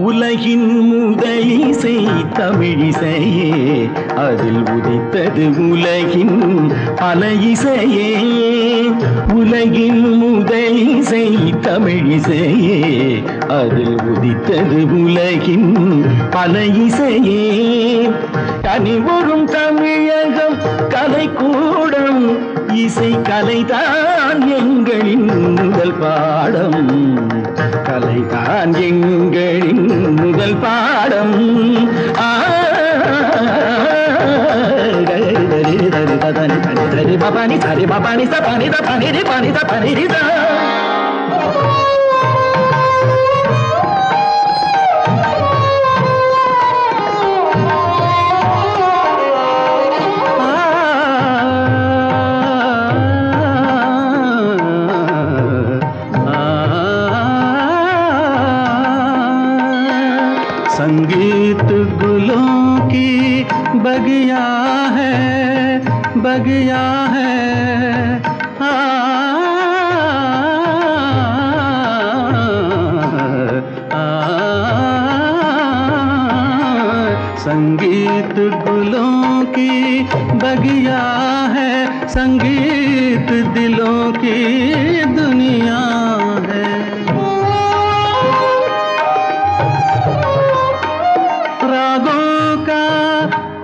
உலகின் முதலிசை தமிழிசையே, அதில் உதித்தது உலகின் பல இசையே. உலகின் முதலிசை தமிழிசையே, அதில் உதித்தது உலகின் பல இசையே. கனிவரும் தமிழகம் கலைக்கூடம், இசை கலைதான் எங்களின் முதல் பாடம். கலைதான் எங்களின் முதல் பாடம். பபானி சரி பபானி சபானி தபானி ரி பானி தபானி ரி தா. संगीत गुलों की बगिया है, बगिया है। संगीत गुलों की बगिया है, संगीत दिलों की दुनिया है।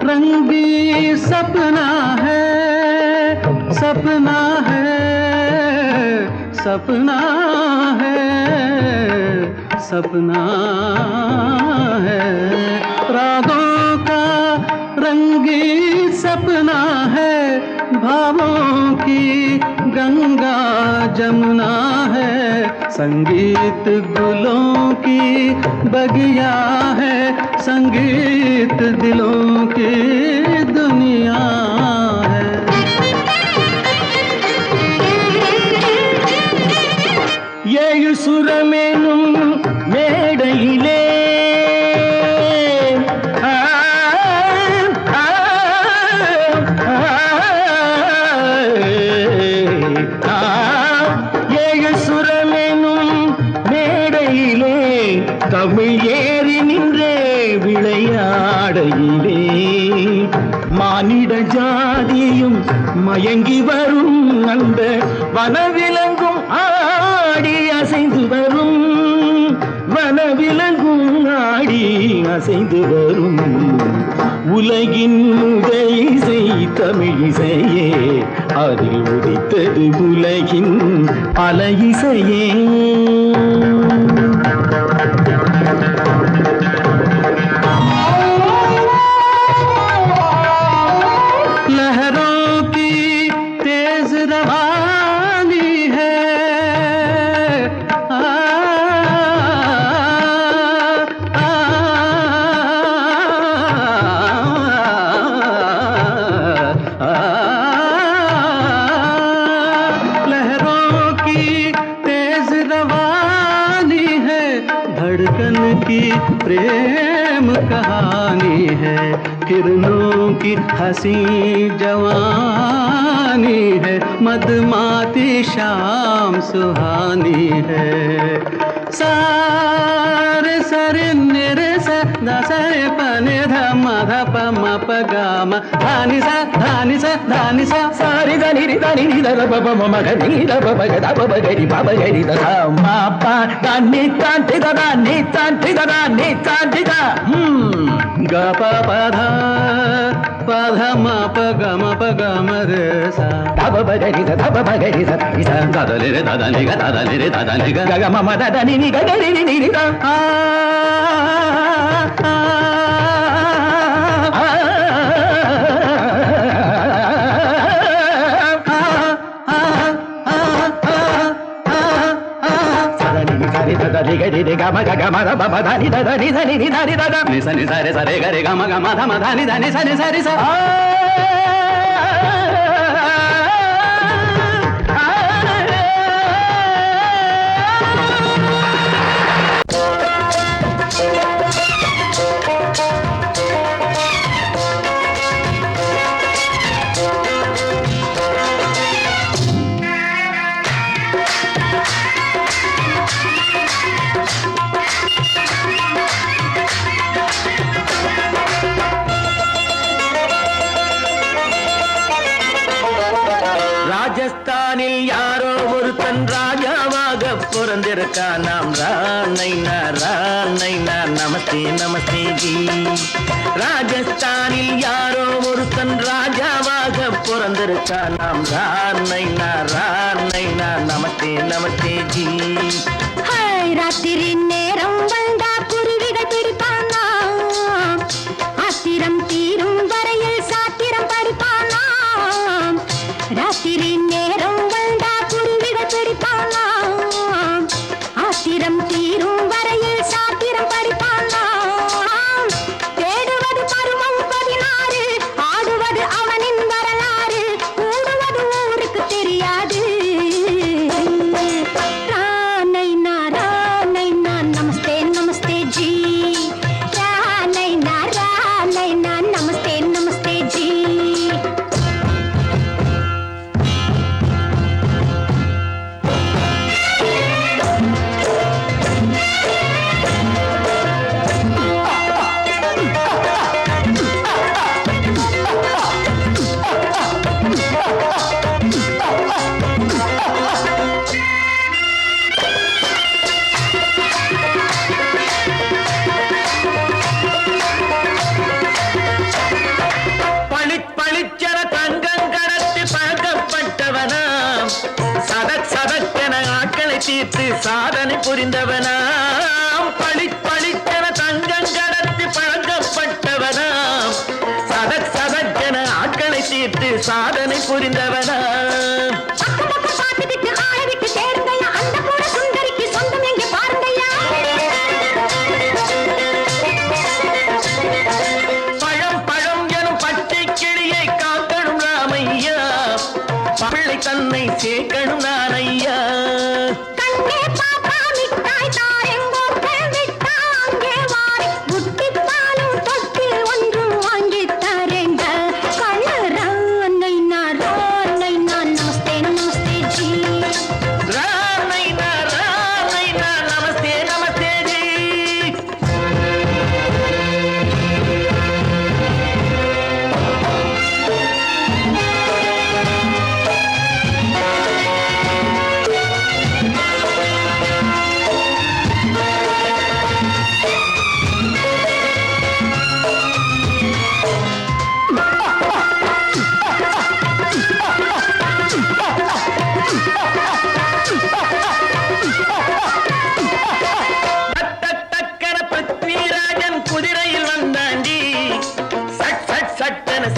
रंगी सपना है, सपना है, सपना है, सपना है। रागों का रंगी सपना है, भावों की गंगा जमुना है। संगीत गुलों की बगिया है, संगीत दिलों की दुनिया है। ஏழு சுரமெனும் மேடையிலே தமிழ் ஏறி நின்றே விளையாடையிலே மானிட ஜாதியும் மயங்கி வரும். அந்த வனவிலங்கும் ஆடி அசைந்து வரும், வனவிலங்கும் ஆடி அசைந்து வரும். உலகின் முதலிசை தமிழிசையே, அதில் உதித்தது உலகின் பல இசையே. लहरों की तेज रवानी है, लहरों की तेज रवानी है, धड़कन की प्रेम कहानी है। किरणों की हंसी जवानी है, मदमाती शाम सुहानी है। सारे सरे निरे सा दसरे पने धम धप म प ग म धानी सा धानी सा धानी सा सारी धनी रि धनी नि ध प प म म ग नि ध प प ग ध प प ग रि प प ग रि ध ध म प ध नि ध ति ध ध नि ध ति ध ध नि ध ति ध ग प प ध प ध म प ग म प ग म रे सा ध प प ग रि ध ध प प ग रि ध ध ध ध रे ध ध नि ग ध ध नि रे ध ध नि ग ग म म ध ध नि नि ग ग रि नि नि ध ri ga ri ga ma ga ga ma da ba ma da ni da da ni da ni ni da ni da da ni sa ni sa re sa re ga re ga ma da ma da ni da ni sa ni sa re sa. ராஜஸ்தானில் யாரோ ஒருத்தன் ராஜாவாக பிறந்திருக்கான் நாம் ராணைனா நமஸ்தே நமஸ்தே G ராஜஸ்தானில் யாரோ ஒருத்தன் ராஜாவாக பிறந்திருக்கான் நாம் ராணைனா நமஸ்தே நமஸ்தே ஜி ராத்திரி நேரம் வந்தா குருவிகள் பிடிப்பானா ஆத்திரம் தீரும் வரையில் சாத்திரம் படிப்பானா ராத்திரி நேரம் வந்தா குருவிகள் பிடிப்பானா ஆத்திரம் தீரும் வரையில் சாத்திரம் படிப்பானா தேடுவது பருவம் 16 ஆடுவது அவனின் வரலாறு கூடுவது ஊருக்கு தெரியாது நமஸ்தே நமஸ்தே ஜி நமஸ்தே நமஸ்தே ஜி தீர்த்து சாதனை புரிந்தவனாம் பளிச்சென தங்கம் கடத்தி பழக்கப்பட்டவனாம் சதக்கென ஆட்களை தீர்த்து சாதனை புரிந்தவனாம் பழம் எனும் பச்சை கிளியை காக்கணும் ராமையா பள்ளை தன்னை சேர்க்கணும் நானையா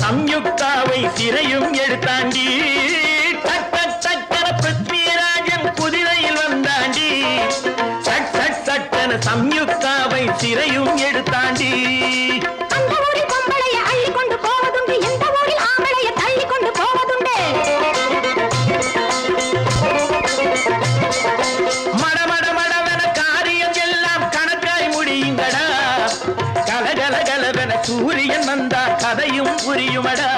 சம்யுக்தாவை சிறையும் எடுத்தாண்டி டக்கன பிருத்விராஜன் குதிரையில் வந்தாண்டி சட்டன சம்யுக்தாவை சிறையும் எடுத்தாண்டி மடமடவென காரியம் எல்லாம் கணக்காய் முடியுங்கடா கலகலகலவென சூரியன் வந்தா கதையும் புரியுமடா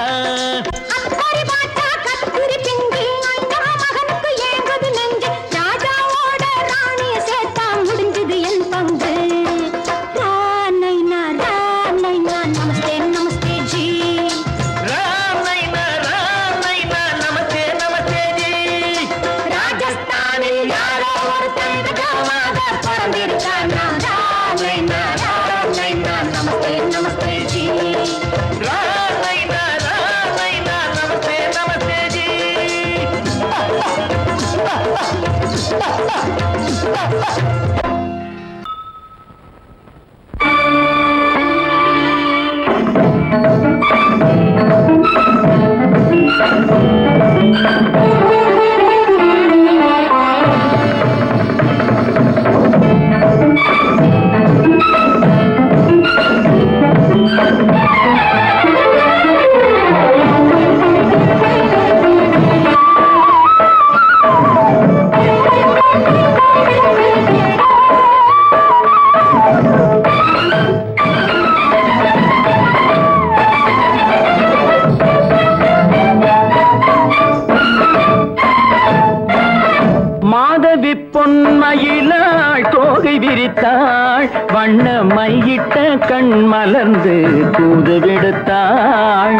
விரித்தாள் வண்ண மையிட்ட கண் மலர்ந்து தூது விடுத்தாள்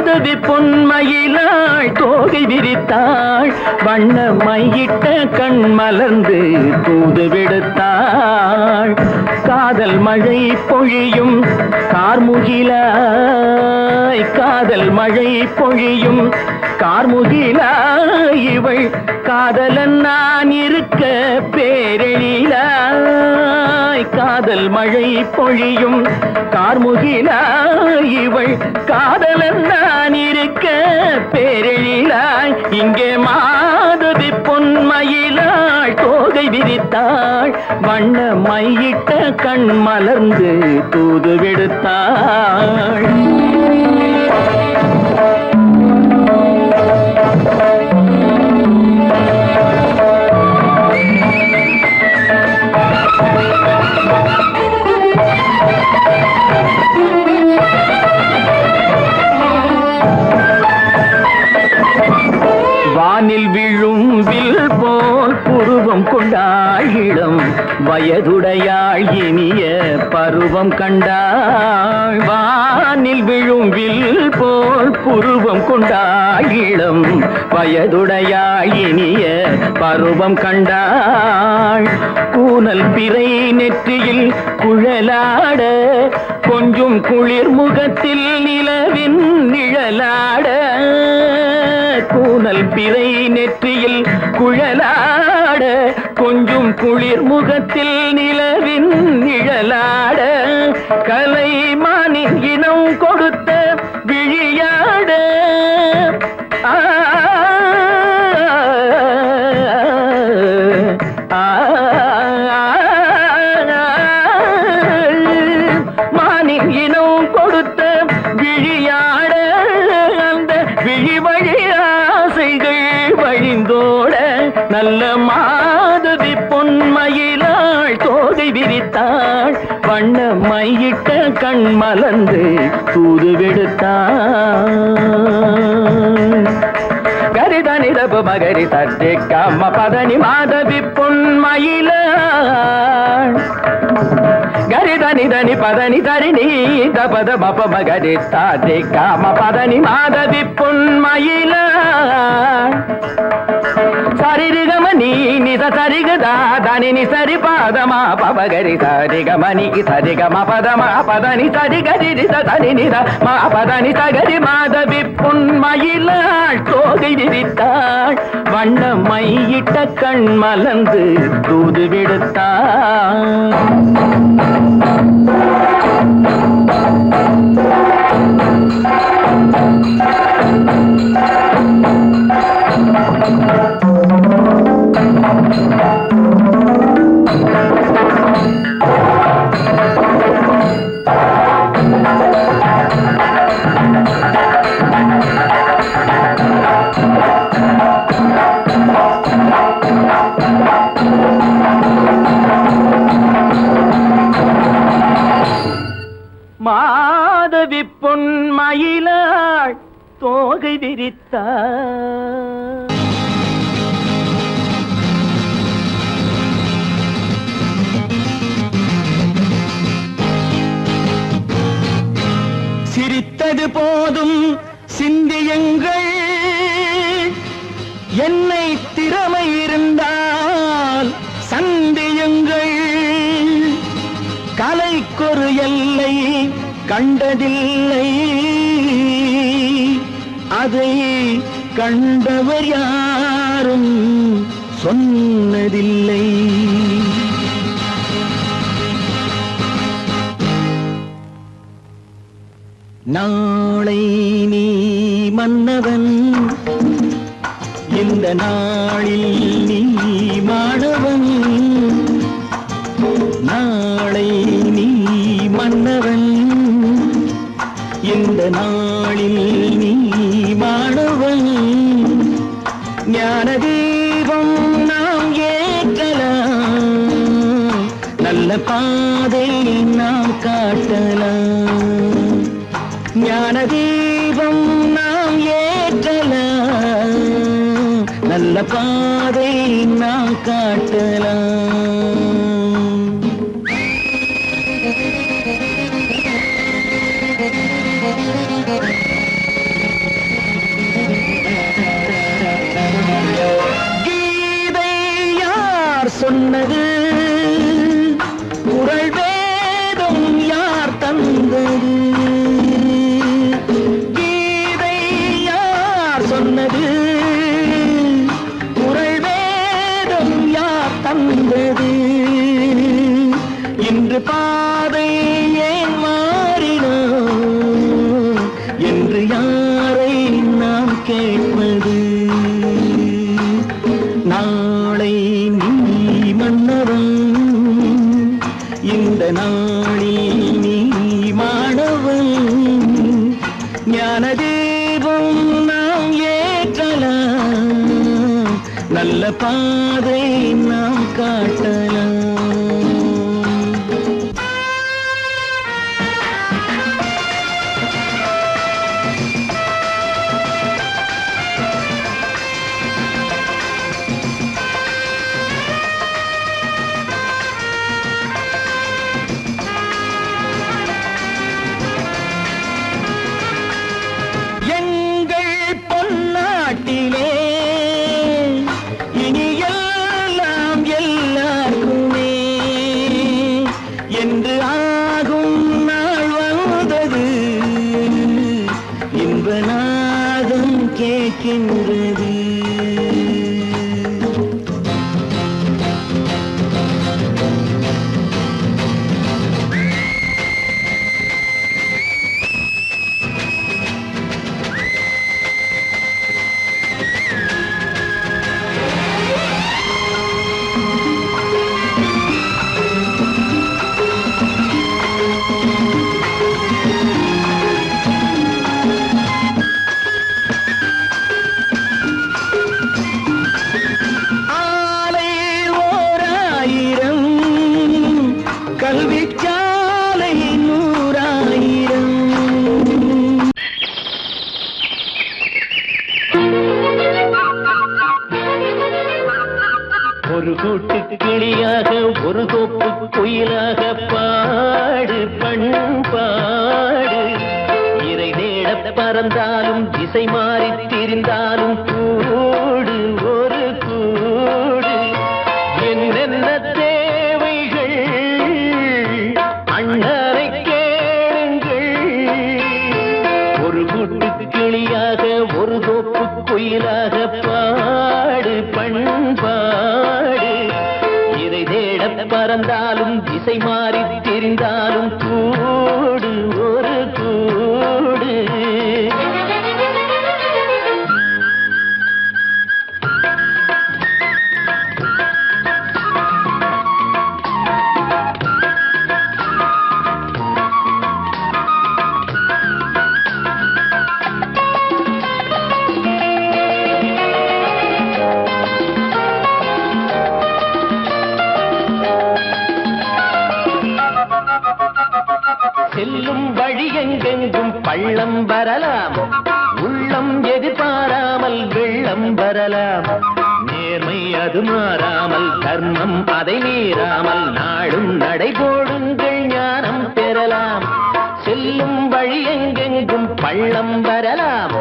மாதவி பொன்மயிலாள் தோகை விரித்தாள் வண்ண மையிட்ட கண் மலர்ந்து தூது விடுத்தாள் காதல் மழை பொழியும் கார்முகிலாய் காதல் மழை பொழியும் கார்முகிலாய் இவள் காதலன் நான் இருக்க பேரெழிலாய் காதல் மழை பொழியும் கார்முகிலாய் இவள் காதலன் நான் இருக்க பேரெழிலாய் இங்கே மாதவி பொன்மயிலாள் தோகை விரித்தாள் வண்ண மையிட்ட கண் மலர்ந்து தூது விடுத்தாள் வானில் விழும் வில் போல் புருவம் கொண்டாள் இளம் வயதுடையாள் இனிய பருவம் கண்டாள் வானில் விழும் வில் போல் புருவம் கொண்டாள் இளம் வயதுடையாள் இனிய பருவம் கண்டாள் கூனல் பிறை நெற்றியில் குழலாட கொஞ்சம் குளிர் முகத்தில் நிலவின் நிழலாட கூனல் பிறை நெற்றியில் குழலாட கொஞ்சம் குளிர் முகத்தில் நிலவின் நிழலாட கலைமானின் இனம் கொடுத்த விழியாட மானின் இனம் கொடுத்த விழியாட அந்த விழி வழி ஆசைகள் வழிந்தோட நல்ல மாதவி பொன்மயிலாள் தோகை விரித்தாள் வண்ண மையிட்ட கண் மலர்ந்து தூது விடுத்தாள் கரிதனி தப மகரி தட்டி கம்ம பதனி மாதவி பொன்மயிலாள் கரிதனி தனி பதனி தரிணி தபத மப மகரி தாத்தி காம பதனி மாதவி பொன்மயிலாள் சரிகமணி நித சரிகதா தனி நி சரி பாதமா பபகரி சரிகமணி சரிகம பதமா பதனி சரிகரி தனி நித மா பதனி சகரி மாதவி பொன்மயிலாள் தோகை விரித்தாள் வண்ண மையிட்ட கண் மலர்ந்து தூது விடுத்தாள் மாதவி பொன்மயிலாள் தோகை விரித்தாள் சிரித்தது போதும் சிந்தியுங்கள் என்னை திறமை இருந்தால் சந்தியுங்கள் கலைக்கொரு எல்லை கண்டதில்லை அதை கண்டவர் யாரும் சொன்னதில்லை நாளை நீ மன்னவன் இந்த நாளில் நீ மாணவன் நாளை நீ மன்னவன் இந்த நாளில் நீ மாணவன் ஞான தீபம் நாம் ஏற்கலாம் நல்ல பாதை நாம் காட்டலாம் ஞான தீபம் நாம் ஏற்றலாம் நல்ல பாதை நாம் காட்டலாம் சொன்னது குரல் வேதம் யார் தந்தது கீதை யார் சொன்னது குரல் வேதம் யார் தந்தது இன்று பாதை ஏன் மாறினோம் என்று யாரை நாம் கேட்பது நாளை நீ மன்னவன் இந்த நாளில் நீ மாணவன் ஞான தீபம் நாம் ஏற்றலாம் நல்ல பாதை நாம் காட்டலாம் கேட்கின்றது கல்விச்சாலை 100,000 ஒரு கூட்டு கிளியாக ஒரு தோப்பு குயிலாக பாடு பண்பாடு இறை தேட பறந்தாலும் திசை மாறி திரிந்தாலும் கூடு ஒரு கூடு என்னென்ன தேவைகள் அண்ணரை கேளுங்கள் ஒரு கூட்டு கிளியாக ஒரு தோப்பு குயிலாக பாடு பண்பாடு இதை தேட பறந்தாலும் திசை மாறி திரிந்தாலும் கூடு ஒரு கூடு செல்லும் வழி எங்கெங்கும் பள்ளம் வரலாம் உள்ளம் எதிர்பாராமல் வெள்ளம் வரலாம் நேர்மை அது மாறாமல் தர்மம் அதை மீறாமல் நாடும் நடைபோடுங்கள் ஞானம் பெறலாம் செல்லும் வழி எங்கெங்கும் பள்ளம் வரலாம்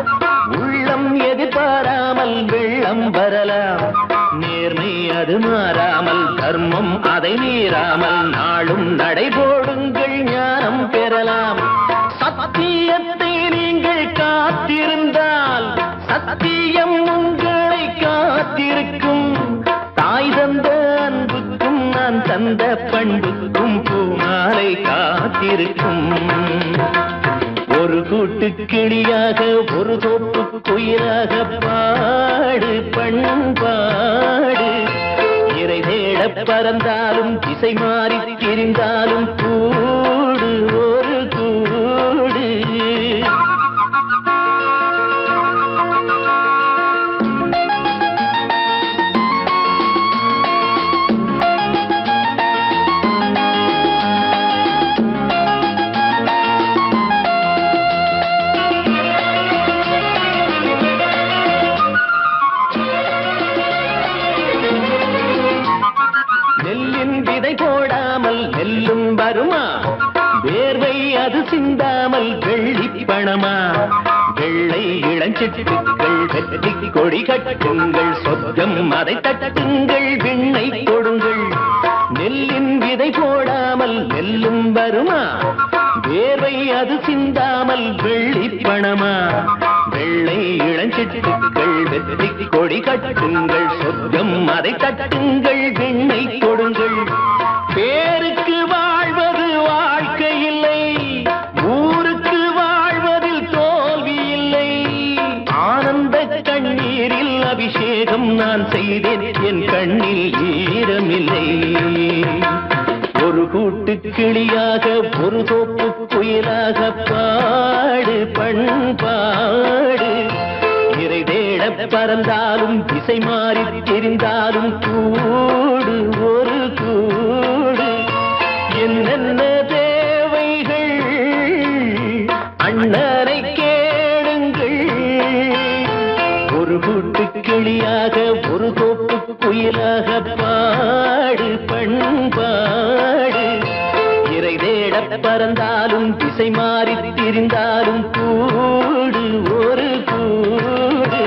உள்ளம் எதிர்பாராமல் வெள்ளம் வரலாம் நேர்மை அது மாறாமல் தர்மம் அதை மீறாமல் நாளும் நடைபோடுங்கள் ஞானம் பெறலாம் சத்தியத்தை நீங்கள் காத்திருந்தால் சத்தியம் உங்களை காத்திருக்கும் தாய் தந்த அன்புக்கும் நான் தந்த பண்புக்கும் பூமாலை காத்திருக்கும் ஒரு கூட்டு கிளியாக ஒரு தோப்பு குயிலாக பாடு பண்பாடு இறை தேட பறந்தாலும் திசை மாறி திரிந்தாலும் கூடு ஒரு கூடு நெல்லும் வருமா வேர்வை அது சிந்தாமல் வெள்ளி பணமா வெள்ளை இள இளஞ்சிட்டுக்கள் வெற்றி கொடி கட்டுங்கள் சொர்க்கம் அதை தட்டுங்கள் விண்ணை கொடுங்கள் நெல்லின் விதை போடாமல் நெல்லும் வருமா வேர்வை அது சிந்தாமல் வெள்ளி பணமா வெள்ளை இளஞ்சிட்டுக்கள் வெற்றி கொடி கட்டுங்கள் சொர்க்கம் அதை தட்டுங்கள் விண்ணை கொடுங்கள் பேருக்கு வாழ்வது வாழ்க்கை இல்லை ஊருக்கு வாழ்வதில் தோல்வி இல்லை ஆனந்த கண்ணீரில் அபிஷேகம் நான் செய்தேன் என் கண்ணில் ஈரமில்லை ஒரு கூட்டு கிளியாக ஒரு தோப்பு குயிலாக பாடு பண்பாடு இறை தேட பறந்தாலும் திசை மாறி தெரிந்தாலும் கூடு ஒரு கூடு என்னென்ன தேவைகள் அண்ணனை கேளுங்கள் ஒரு கூட்டு கிளியாக ஒரு தோப்பு குயிலாக பாடு பண்பாடு இறை தேட பறந்தாலும் திசை மாறி திரிந்தாலும் கூடு ஒரு கூடு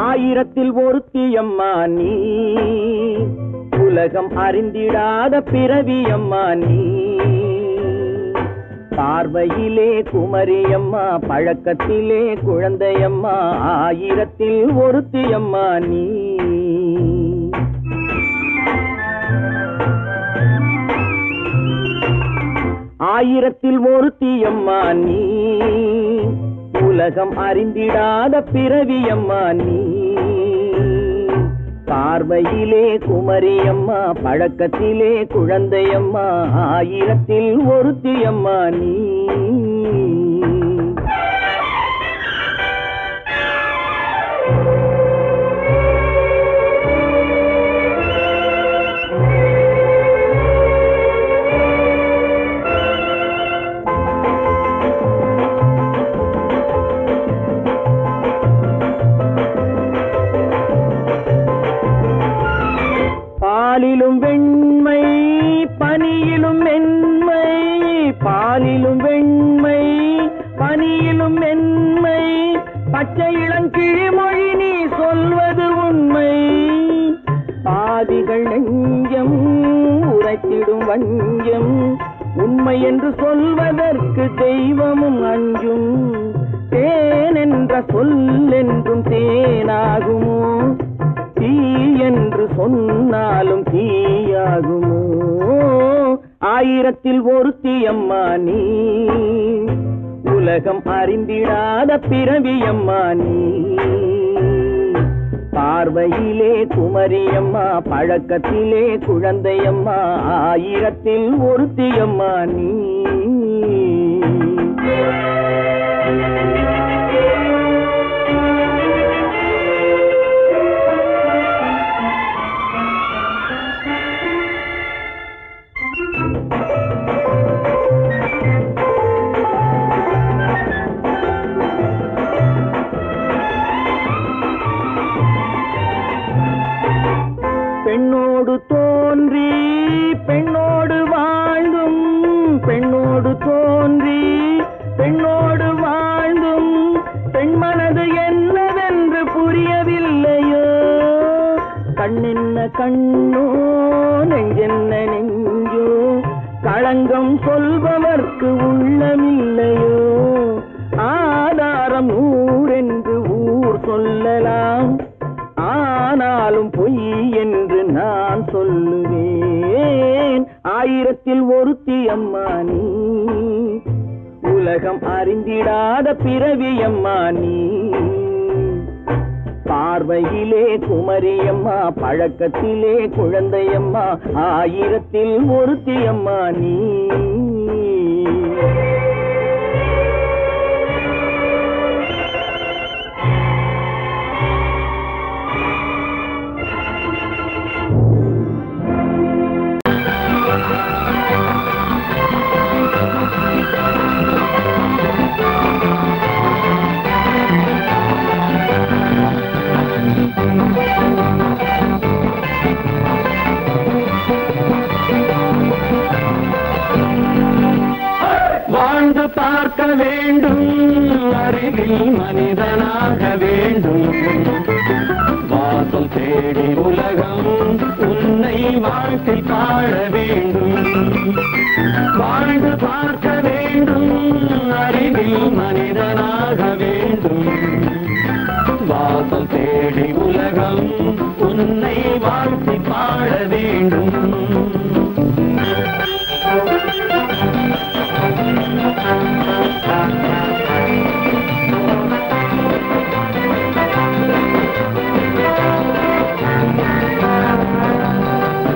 ஆயிரத்தில் ஒருத்தியம்மா நீ உலகம் அறிந்திடாத பிறவியம்மா நீ பார்வையிலே குமரியம்மா பழக்கத்திலே குழந்தையம்மா ஆயிரத்தில் ஒருத்தியம்மா நீ ஆயிரத்தில் ஒருத்தியம்மா நீ உலகம் அறிந்திடாத பிறவியம்மா நீ பார்வையிலே குமரியம்மா பழக்கத்திலே குழந்தையம்மா ஆயிரத்தில் ஒருத்தியம்மா நீ பாலிலும் வெண்மை பனியிலும் மென்மை பாலிலும் வெண்மை பனியிலும் மென்மை பச்சை இளங்கிழிமொழி நீ சொல்வது உண்மை பாதிகள் நெஞ்சம் உரைத்திடும் வஞ்சம் உண்மை என்று சொல்வதற்கு தெய்வமும் அஞ்சும் தேன் என்ற சொல்லென்றும் தேனாகுமோ தீ என்று சொன்னாலும் தீயாகுமோ ஆயிரத்தில் ஒருத்தியம்மா நீ உலகம் அறிந்திடாத பிறவியம்மா நீ பார்வையிலே குமரியம்மா பழக்கத்திலே குழந்தையம்மா ஆயிரத்தில் ஒருத்தியம்மா நீ பெண்ணோடு தோன்றி பெண்ணோடு வாழ்ந்தும் பெண்ணோடு தோன்றி பெண்ணோடு வாழ்ந்தும் பெண்மனது என்னவென்று புரியவில்லையோ கண்ணென்ன கண்ணோ நெஞ்சென்ன நெஞ்சோ களங்கம் சொல்பவர்க்கு உள்ளமில்லையோ ஆதாரம் நூறென்று ஊர் சொல்லலாம் ஆனாலும் பொய் என்று நான் சொல்லுவேன் ஆயிரத்தில் ஒருத்தியம்மா நீ உலகம் அறிந்திடாத பிறவியம்மா நீ பார்வையிலே குமரியம்மா பழக்கத்திலே குழந்தையம்மா ஆயிரத்தில் ஒருத்தியம்மா நீ வேண்டும் அறிவில் மனிதனாக வேண்டும் வாசல் தேடி உலகம் உன்னை வாழ்க்கை பாட வேண்டும் வாழ்ந்து பார்க்க வேண்டும் அறிவில் மனிதனாக வேண்டும் வாசல் தேடி உலகம் உன்னை வாழ்த்தி பாட வேண்டும்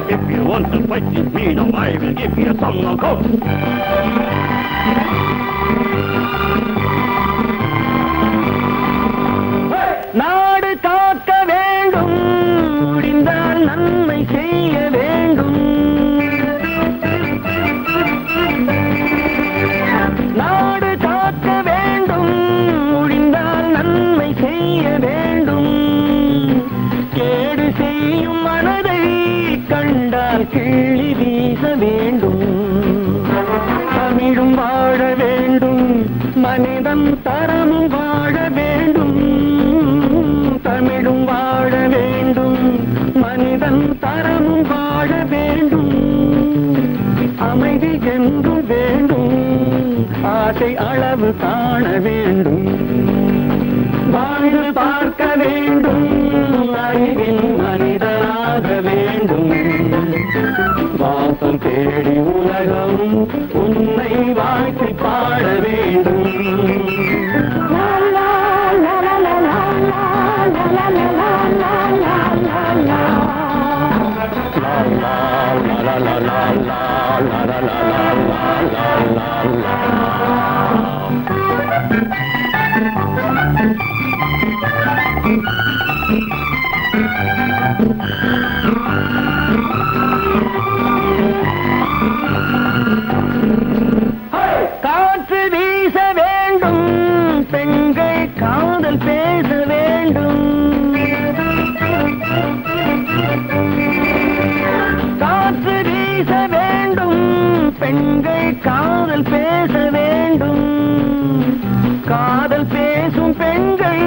If you want to fight with me, now I will give you a song of hope. நாடு காக்க வேண்டும் முடிந்தால் நன்மை செய்ய வேண்டும் நாடு காக்க வேண்டும் முடிந்தால் நன்மை செய்ய வேண்டும் கேடு செய்யும் மனதை கண்டால் கிள்ளி வீச வேண்டும் தமிழும் வாழ வேண்டும் மனிதன் தரமும் வாழ வேண்டும் தமிழும் வாழ வேண்டும் மனிதன் தரமும் வாழ வேண்டும் அமைதி என்றும் வேண்டும் ஆசை அளவு காண வேண்டும் வாழ்ந்து பார்க்க வேண்டும் அறிவில் மனிதனாக வேண்டும் வாசம் தேடி உலகம் உன்னை வாழ்த்தி பாட வேண்டும் காற்று வீச வேண்டும் பெண்கள் காதல் பேச வேண்டும் காற்று வீச வேண்டும் பெண்கள் காதல் பேச வேண்டும் காதல் பேசும் பெண்கள்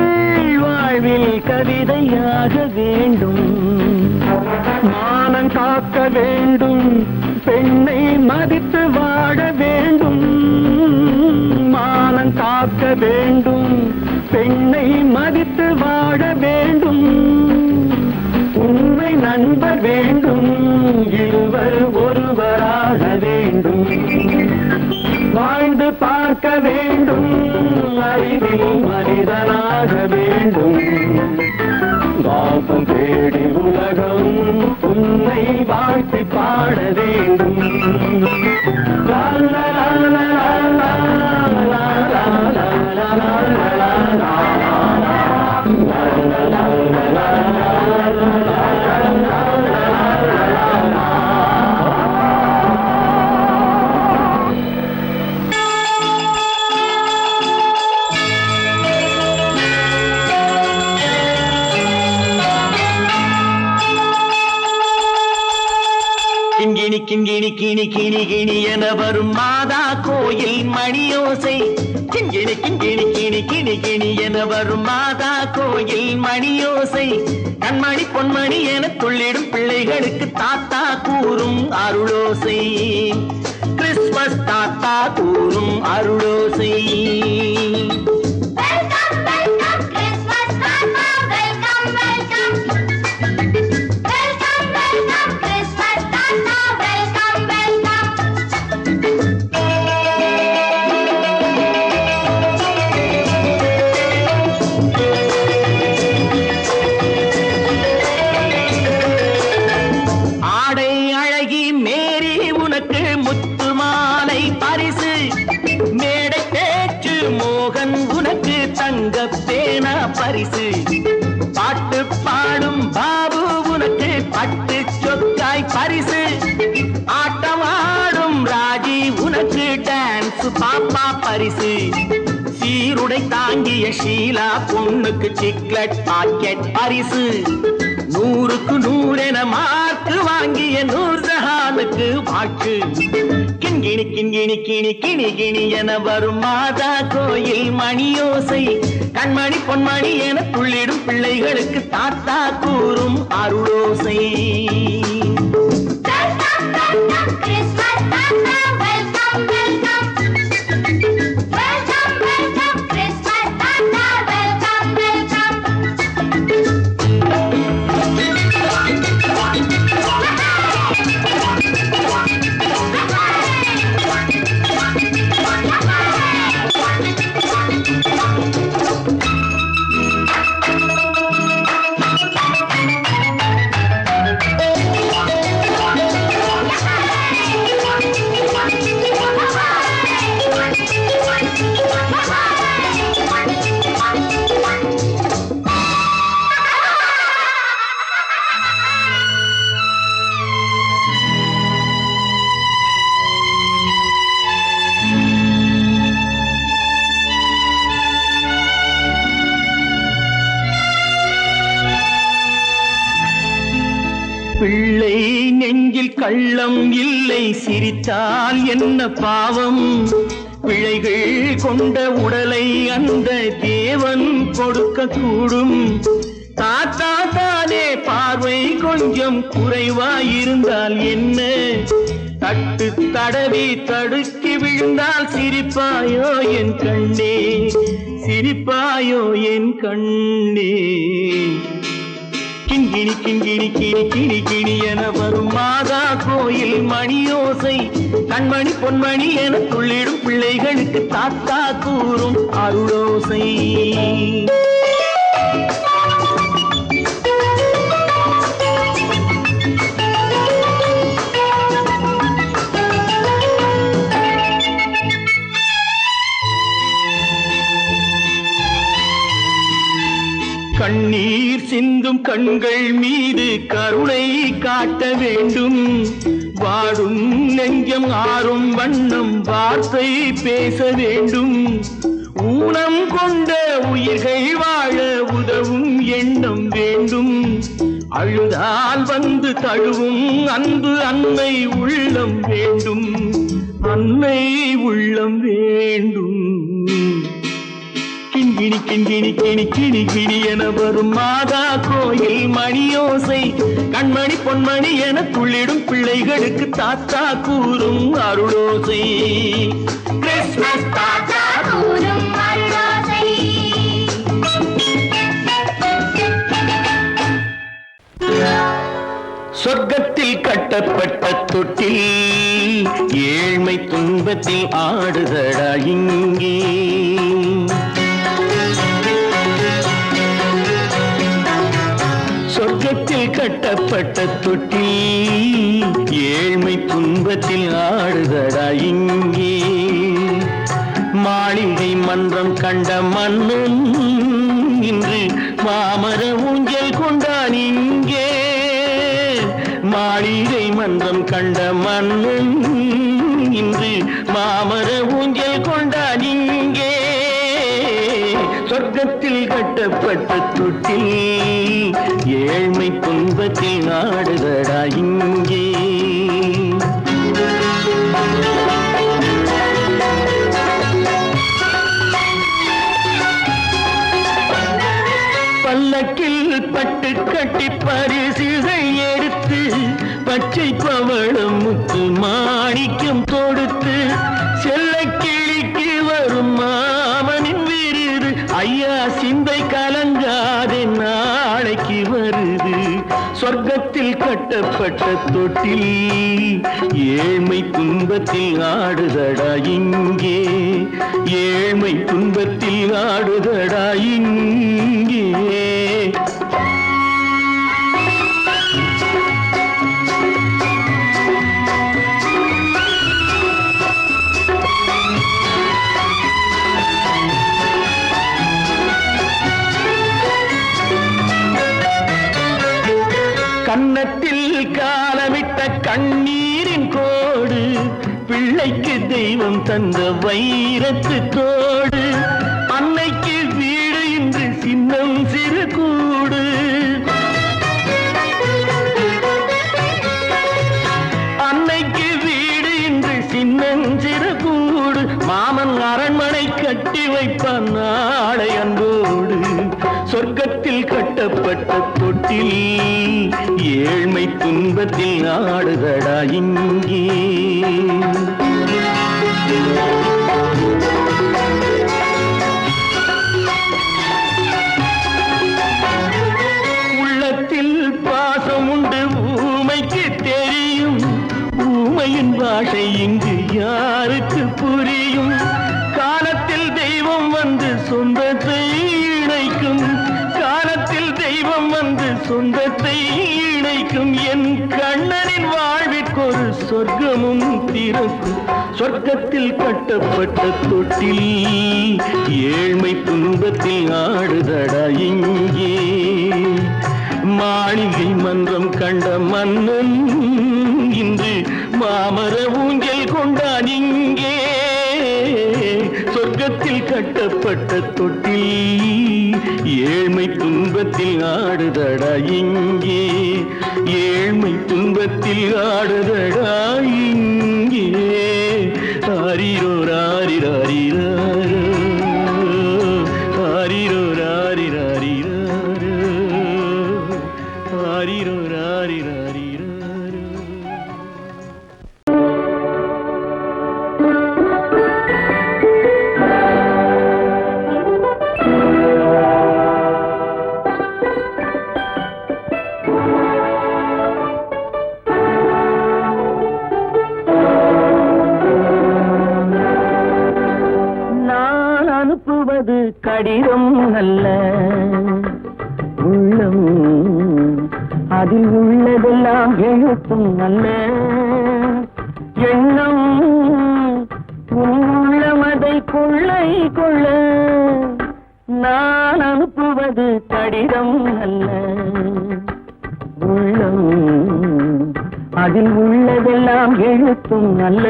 வாழ்வில் கவிதையாக வேண்டும் மானம் காக்க வேண்டும் பெண்ணை மதித்து வாழ வேண்டும் மானம் காக்க வேண்டும் பெண்ணை மதித்து வாழ வேண்டும் உண்மை நண்பர் வேண்டும் இருவர் ஒருவராக வேண்டும் வாழ்ந்து பார்க்க வேண்டும் அறிவில் மனிதனாக வேண்டும் வாசம் தேடி உலகம் உன்னை வாழ்த்தி பாட வேண்டும் லா லா லா லா லா லா லா லா லா கிங்கிணி கிங்கிணி கிணி கிணி கிணி என வரும் மாதா கோயில் மணியோசை கிங்கிணி கிங்கிணி கிணி கிணி கிணி என வரும் மாதா கோயில் மணியோசை கண்மணி பொன்மணி என துள்ளிடும் பிள்ளைகளுக்கு தாத்தா கூறும் அருளோசை கிறிஸ்துமஸ் தாத்தா கூறும் அருளோசை பரிசு பாட்டு பாடும் பாபு உனக்கு பட்டு சொக்காய் பரிசு ஆட்டமாடும் ராஜி உனக்கு டான்ஸ் பாப்பா பரிசு சீருடை தாங்கிய ஷீலா பொண்ணுக்கு சிக்லெட் பாக்கெட் பரிசு நூறுக்கு நூறென மார்க்கு வாங்கிய நூர்ஜஹானுக்கு வாக்கு. கிண்கிணி கிண்கிணி கிணி கிணி கிணி என வரும் மாதா கோயில் மணியோசை. கண்மணி பொன்மணி என துள்ளிடும் பிள்ளைகளுக்கு தாத்தா கூறும் அருளோசை. பிள்ளை நெஞ்சில் கள்ளம் இல்லை, சிரித்தால் என்ன பாவம். பிழைகள் கொண்ட உடலை அந்த தேவன் கொடுக்க கூடும். தாத்தா தானே பார்வை கொஞ்சம் குறைவாயிருந்தால் என்ன? தட்டு தடவி தடுக்கி விழுந்தால் சிரிப்பாயோ என் கண்ணே, சிரிப்பாயோ என் கண்ணே. கிண்கிணி கிண்கிணி கிணி கிணி கிணி என வரும் மாதா கோயில் மணியோசை. கண்மணி பொன்மணி என துள்ளிடும் பிள்ளைகளுக்கு தாத்தா கூறும் அருளோசை. கண்ணீர் சிந்தும் கண்கள் மீது கருணை காட்ட வேண்டும். வாடும் நெஞ்சம் ஆறும் வண்ணம் வார்த்தை பேச வேண்டும். ஊனம் கொண்ட உயிர்கள் வாழ உதவும் எண்ணம் வேண்டும். அழுதால் வந்து தழுவும் அன்பு அன்னை உள்ளம் வேண்டும், அன்னை உள்ளம் வேண்டும். கிண்கிணி கிண்கிணி கிணி கிணி கிணி என வரும் மாதா கோயில் மணியோசை. கண்மணி பொன்மணி என துள்ளிடும் பிள்ளைகளுக்கு தாத்தா கூறும் அருளோசை. கிறிஸ்மஸ் தாத்தா கூறும் அருளோசை. சொர்க்கத்தில் கட்டப்பட்ட தொட்டில் ஏழ்மை துன்பத்தில் ஆடுதடா இங்கே. சொர்க்கத்தில் கட்டப்பட்ட தொட்டில் ஏழ்மை துன்பத்தில் ஆடுதடா இங்கே. மாளிகை மன்றம் கண்ட மன்னன் இன்று மாமர ஊஞ்சல் கொண்டான் இங்கே. மாளிகை மன்றம் கண்ட மன்னன் இன்று மாமர ஊஞ்சல் கொண்டான் இங்கே. சொர்க்கத்தில் கட்டப்பட்ட தொட்டில் ஏழ்மை துன்பத்தில் ஆடுதடா இங்கே. பல்லக்கில் பட்டு கட்டி பரிசுகள் எடுத்து பச்சை பவளம் முத்து மாணிக்கம் தொடுத்து செல்ல கிளிக்கு வரும் மாமனின் விருது. ஐயா சிந்தை கலங்காதே நாளைக்கு வருது. சொர்க்கத்தில் கட்டப்பட்ட தொட்டில் ஏழ்மை துன்பத்தில் ஆடுதடா இங்கே. ஏழ்மை துன்பத்தில் ஆடுதடா இங்கே. கன்னத்தில் காலமிட்ட கண்ணீரின் கோடு, பிள்ளைக்கு தெய்வம் தந்த வைரத்து தோடு. அன்னைக்கு வீடு இன்று சின்னம் சிறு கூடு. கட்டப்பட்ட தொட்டில் ஏழ்மை துன்பத்தில் ஆடுதடா இங்கே. உள்ளத்தில் பாசம் உண்டு ஊமைக்கு தெரியும், ஊமையின் பாஷை இங்கு யாருக்கு புரியும்? காலத்தில் தெய்வம் வந்து சொந்தத்தை இணைக்கும், காலத்தில் தெய்வம் வந்து சொந்தத்தை இணைக்கும். என் கண்ணனின் வாழ்விற்கொரு சொர்க்கமும் திறக்கும். சொர்க்கத்தில் கட்டப்பட்ட தொட்டில் ஏழ்மை துன்பத்தில் ஆடுதடா இங்கே. மாளிகை மன்றம் கண்ட மன்னன் இன்று மாமர ஊஞ்சல் கொண்டான் இங்கே. சொர்க்கத்தில் கட்டப்பட்ட தொட்டில் ஏழ்மை துன்பத்தில் ஆடுதடா இங்கே. ஏழ்மை துன்பத்தில் ஆடுதடா இங்கே. ஆரிரோ ராரிராரிரோ, ஆரிரோ ராரிராரிரோ, ஆரிரோ ராரிராரிரோ. அனுப்புவது கடிதம் அல்ல, உள்ளம் அதில் உள்ளதெல்லாம் எழுத்தும் அல்ல. எண்ணம் உள்ளமதை கொள்ளை கொள்ள. நான் அனுப்புவது கடிதம் அல்ல, உள்ளம் அதில் உள்ளதெல்லாம் எழுத்தும் அல்ல.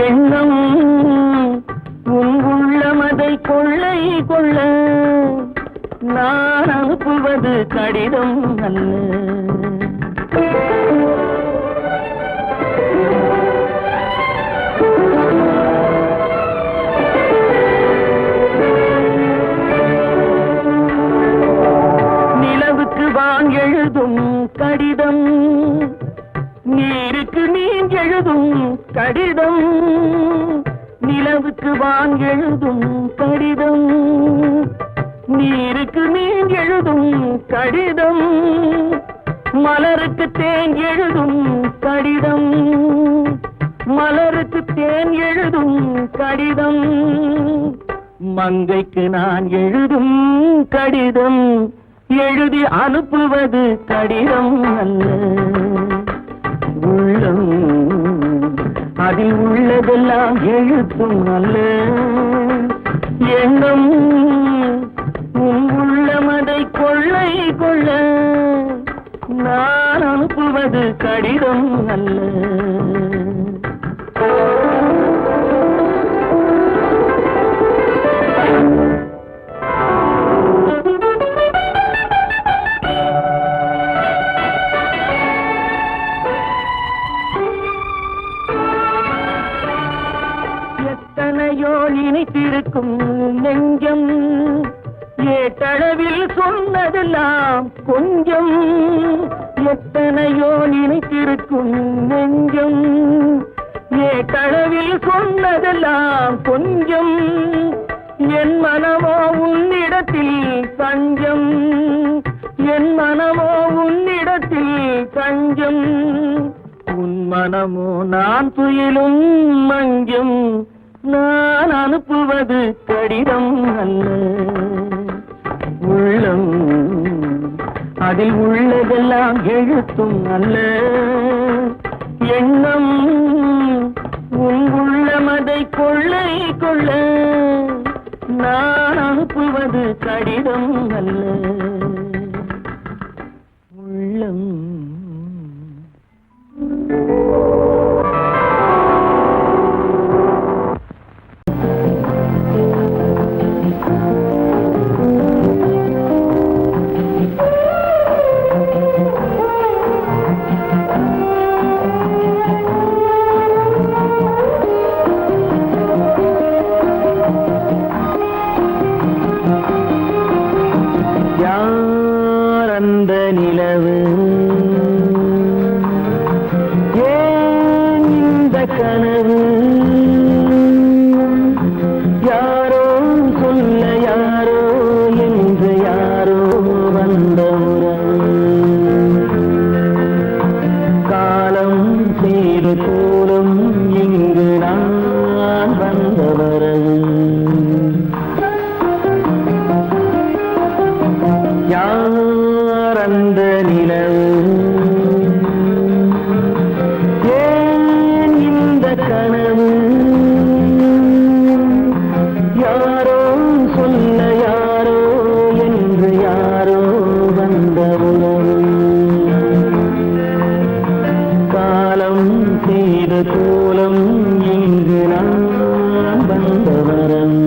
எண்ணம் உள்ளமதை கொள்ளை கொள்ள. நான் அனுப்புவது கடிதம் அல்ல. நிலவுக்கு வான் எழுதும் கடிதம், நீருக்கு நீன் எழுதும் கடிதம். நிலவுக்கு வான் எழுதும் கடிதம், நீருக்கு நீன் எழுதும் கடிதம். மலருக்கு தேன் எழுதும் கடிதம், மலருக்கு தேன் எழுதும் கடிதம். மங்கைக்கு நான் எழுதும் கடிதம், எழுதி அனுப்புவது கடிதம் அல்ல. உள்ளம் அதில் உள்ளதெல்லாம் எழுத்தும் அல்ல. எண்ணம் உள்ளமதை கொள்ளை கொள்ள. நான் அனுப்புவது கடிதம் அல்ல. இணைத்திருக்கும் நெஞ்சம் ஏட்டளவில் சொன்னதெல்லாம் கொஞ்சம். எத்தனையோ நினைத்திருக்கும் நெஞ்சம் ஏட்டளவில் சொன்னதெல்லாம் கொஞ்சம். என் மனமோ உன்னிடத்தில் தஞ்சம், என் மனமோ உன்னிடத்தில் தஞ்சம். உன் மனமோ நான் துயிலும் மஞ்சம். நான் அனுப்புவது கடிதம் அல்ல. உள்ளம் அதில் உள்ளதெல்லாம் எழுத்தும் அல்ல. எண்ணம் உன் உள்ளமதை கொள்ளை கொள்ள. நான் அனுப்புவது கடிதம் அல்ல. உள்ளம் கனவு யாரோ சொல்ல யாரோ என்று யாரோ வந்த உறவு காலம் செய்து கூறும் இங்கு நான் வந்த வரவு யார் அந்த நிலவு ஏன் இந்த கனவு யாரோ சொல்ல யாரோ என்று யாரோ வந்த உறவு காலம் செய்த கோலம் இங்கு நான் வந்த வரம்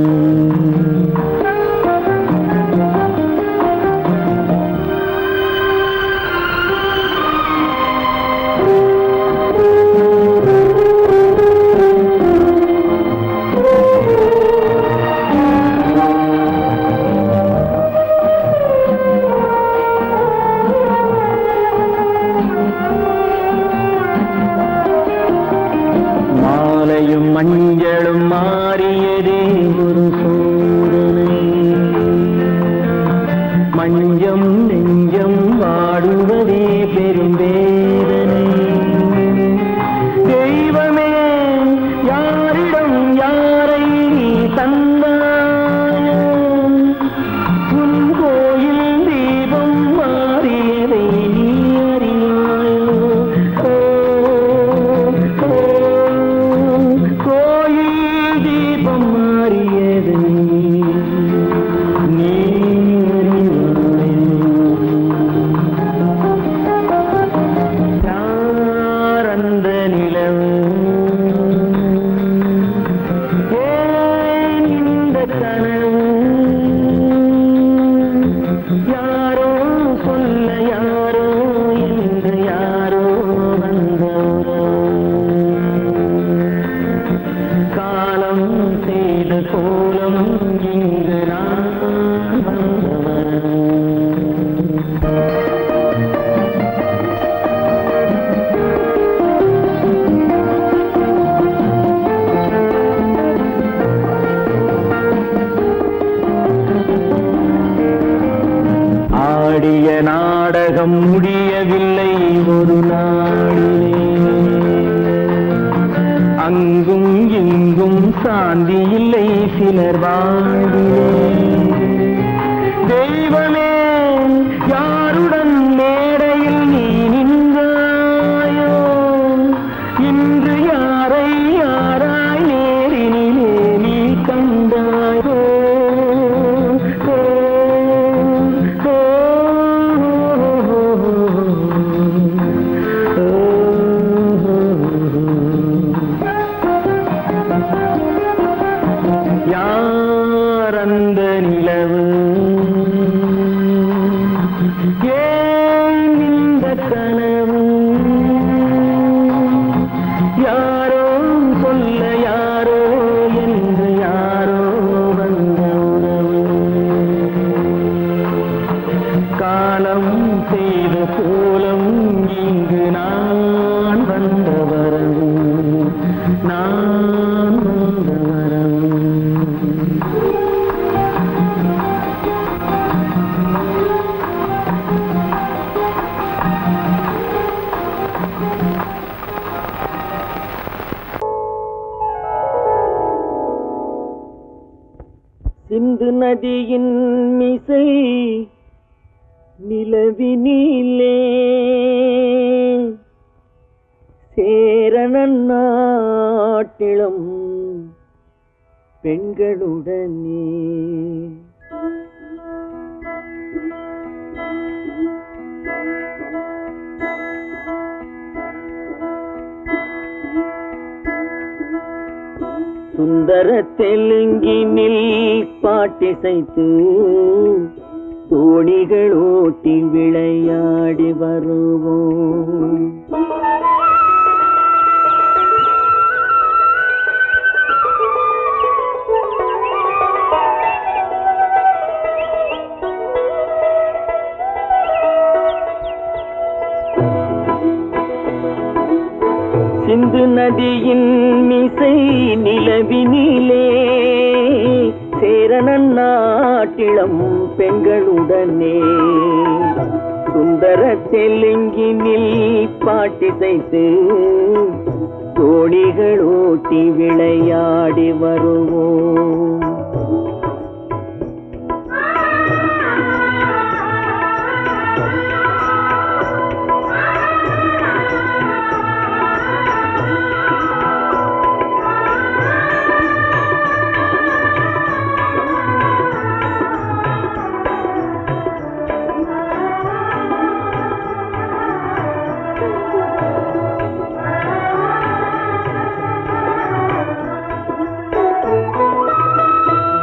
மாலையும் மஞ்சளும் மாறியதே ஒரு சோதனை மஞ்சம் நெஞ்சம் வாடுவதே பெரும் வேதனை தெய்வமே யாரிடம் யாரை நீ தந்தாயோ உன் கோயில் தீபம் மாறியதை நீ அறியாயோ கோயில் தீபம் மாறியதை நீ யார் அந்த நிலவு ஏன் இந்த கனவு யாரோ சொல்ல யாரோ என்று யாரோ வந்த காலம் செய்த கோலம் இங்கு நான் வந்தவர் ஆடிய நாடகம் முடியவில்லை ஒரு நாளிலே அங்கும் இங்கும் சாந்தி இல்லை சிலர் வாழ்விலே தெய்வமே யாருடன் மேடையில் நீ நின்றாயோ இன்று யாரை யாராய் நேரினிலே நீ கண்டாயோ யார் அந்த நிலவு ஏன் இந்த கனவு யாரோ சொல்ல யாரோ என்று யாரோ வந்த உறவு காலம் செய்த கோலம் இங்கு நான் வந்த வரவு நான் வந்த வரவு சிந்து நதியின் மிசை நிலவினிலே சேரணன் நாட்டிலும் பெண்களுடனே சுந்தர தெலுங்கினில் பாட்டிசைத்து தோணிகள் ஓட்டி விளையாடி வருவோம் சிந்து நதியின் மிசை நிலவினிலே சேரணன் நாட்டிளம் பெண்களுடனே சுந்தர தெலுங்கினில் பாட்டிசைத்து தோணிகள் ஓட்டி விளையாடி வருவோம்.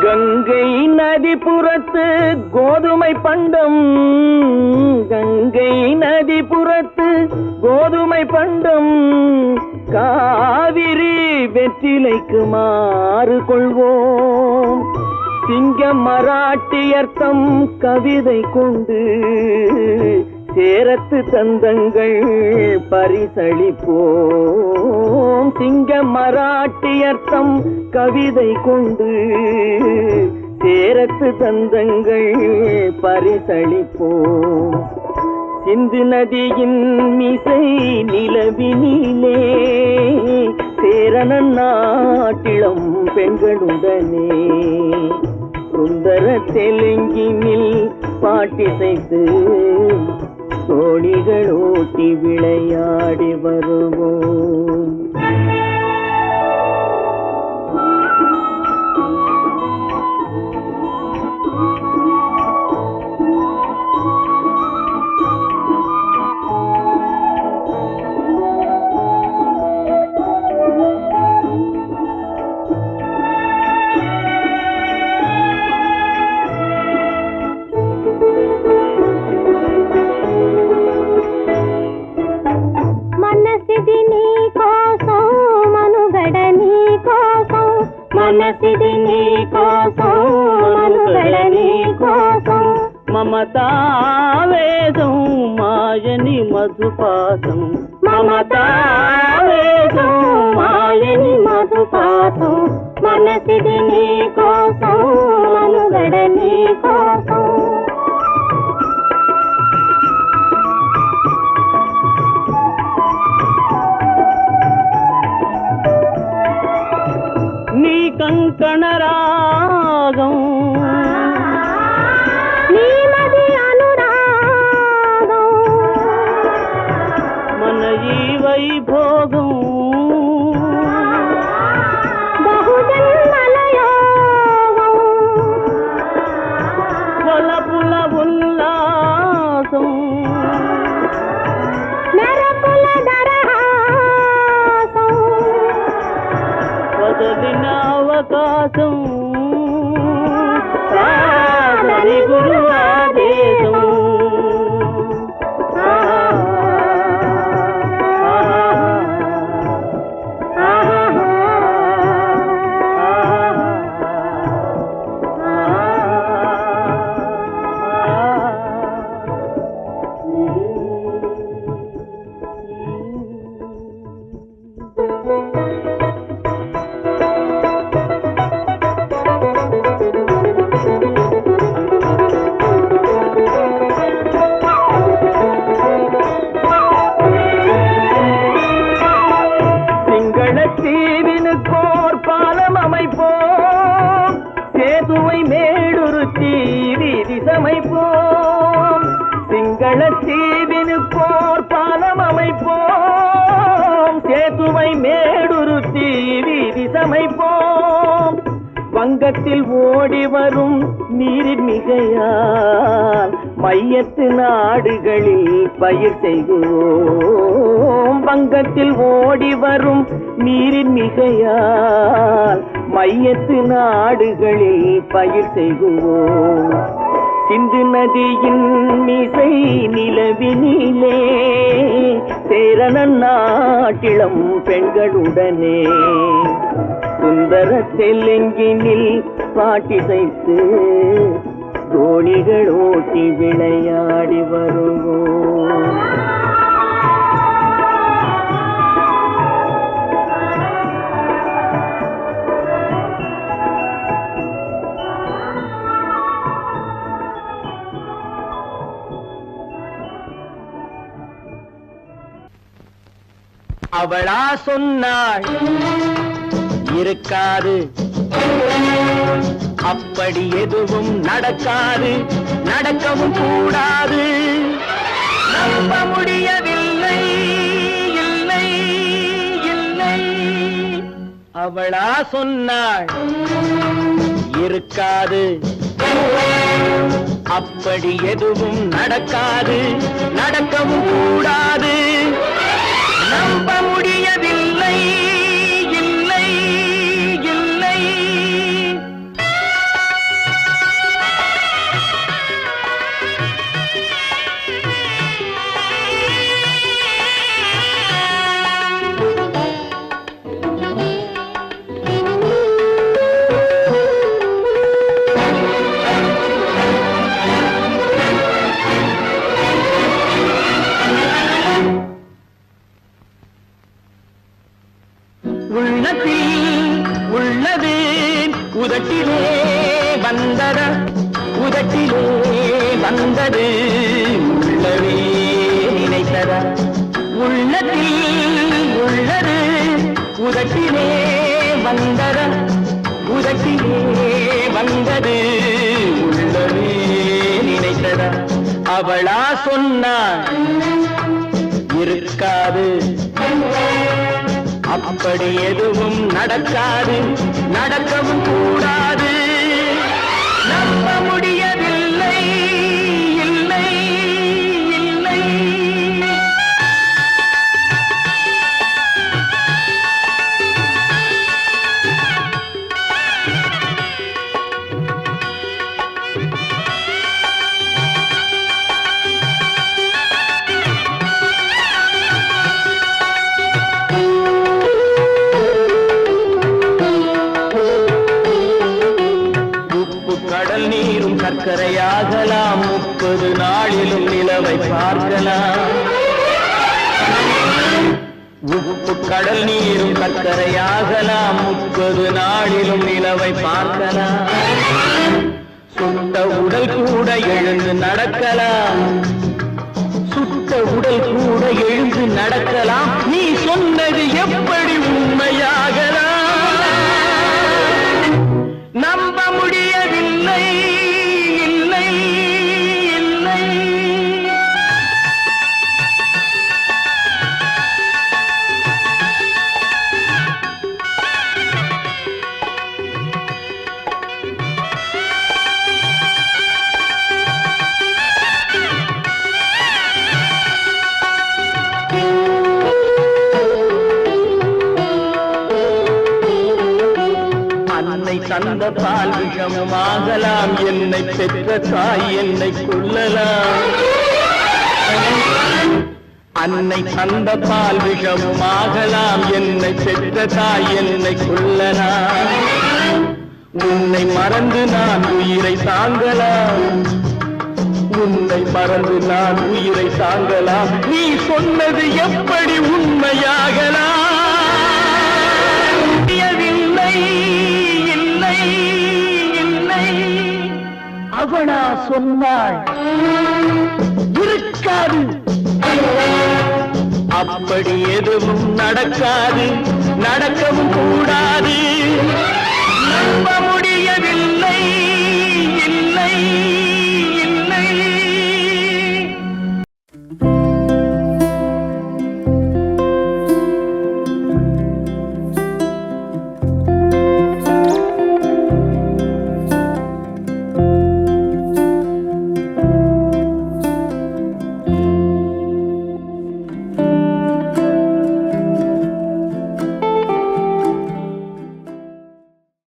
கங்கை நதிபுறத்து கோதுமை பண்டம், கங்கை நதிபுறத்து கோதுமை பண்டம், காவிரி வெற்றிலைக்கு மாறு கொள்வோம். சிங்க மராட்டியர்த்தம் கவிதை கொண்டு சேரத்து தந்தங்கள் பரிசளிப்போம். சிங்க மராட்டியர்த்தம் கவிதை கொண்டு சேரத்து தந்தங்கள் பரிசளிப்போம். சிந்து நதியின் மிசை நிலவினிலே சேரணன் நாட்டிளம் பெண்களுடனே சுந்தர தெலுங்கினில் பாட்டிசைத்து தோணிகள் ஓட்டி விளையாடி வருவோம். మనసిది నీ కోసం మనుగడ నీ కోసం మమతావేదం మాయని మధుపాసం మమతావేదం మాయని మధుపాసం మనసిది నీ కోసం మనుగడ నీ కోసం నీ కంకణ రాగం నీ మది అనురాగం మన ఈ వైభోగం బహుజన్మల యోగం వలపుల ఉల్లాసం మెరపుల దరహాసం వదలిన అవకాశం సాధని గురు ఆదేశం தீவினுக்கோர் பாலம் அமைப்போம் சேதுவை மேடுருத்தி வீதி சமைப்போம் சிங்கள தீவினுக்கோர் பாலம் அமைப்போம் சேதுவை மேடுருத்தி வீதி சமைப்போம் வங்கத்தில் ஓடி வரும் நீரின் மிகையால் மையத்து நாடுகளில் பயிர் செய்வோம் வங்கத்தில் ஓடி வரும் நீரின் மிகையால் மையத்து நாடுகளில் பயிர் செய்வோம் சிந்து நதியின் மிசை நிலவினிலே சேரணன் நாட்டிளம் பெண்களுடனே சுந்தர தெலுங்கினில் பாட்டிசைத்து தோணிகள் ஓட்டி விளையாடி வருவோம் அவளா சொன்னாள் இருக்காது, அப்படி எதுவும் நடக்காது, நடக்கவும் கூடாது. நம்ப முடியவில்லை, இல்லை இல்லை. அவளா சொன்னாள் இருக்காது, அப்படி எதுவும் நடக்காது, நடக்கவும் கூடாது. நம்ப முடியவில்லை, இல்லை இல்லை. உள்ளத்தில் உள்ளது உதட்டிலே வந்ததா, உதட்டிலே வந்தது உள்ளவே நினைத்ததா. உள்ளத்தில் உள்ளது உதட்டிலே வந்ததா, உதட்டிலே வந்தது உள்ளவே நினைத்ததா. அவளா சொன்னாள் இருக்காது, அப்படி எதுவும் நடக்காது, நடக்கவும் கூடாது. நம்ப முடியவில்லை, இல்லை இல்லை. கடல் நீரும் சர்க்கரையாகலாம், 30 நாளிலும் நிலவை பார்க்கலாம். உப்பு கடல் நீரும் சர்க்கரையாகலாம், 30 நாளிலும் நிலவை பார்க்கலாம். சுட்ட உடல் கூட எழுந்து நடக்கலாம், சுட்ட உடல் கூட எழுந்து நடக்கலாம். நீ சொன்னது எப்படி உண்மையாகலாம்? நம்ப முடியவில்லை, இல்லை இல்லை. அன்னை தந்த பால் விஷமாகலாம், என்னை பெற்ற தாய் என்னை கொல்லலாம். அன்னை தந்த பால் விஷமாகலாம், என்னை பெற்ற தாய் என்னை கொல்லலாம். உன்னை மறந்து நான் உயிரை தாங்கலாம், உன்னை மறந்து நான் உயிரை தாங்கலாம். நீ சொன்னது எப்படி உண்மையாகலாம்? இல்லை இல்லை இல்லை. அவளா சொன்னாள் இருக்காது, அப்படி எதுவும் நடக்காது,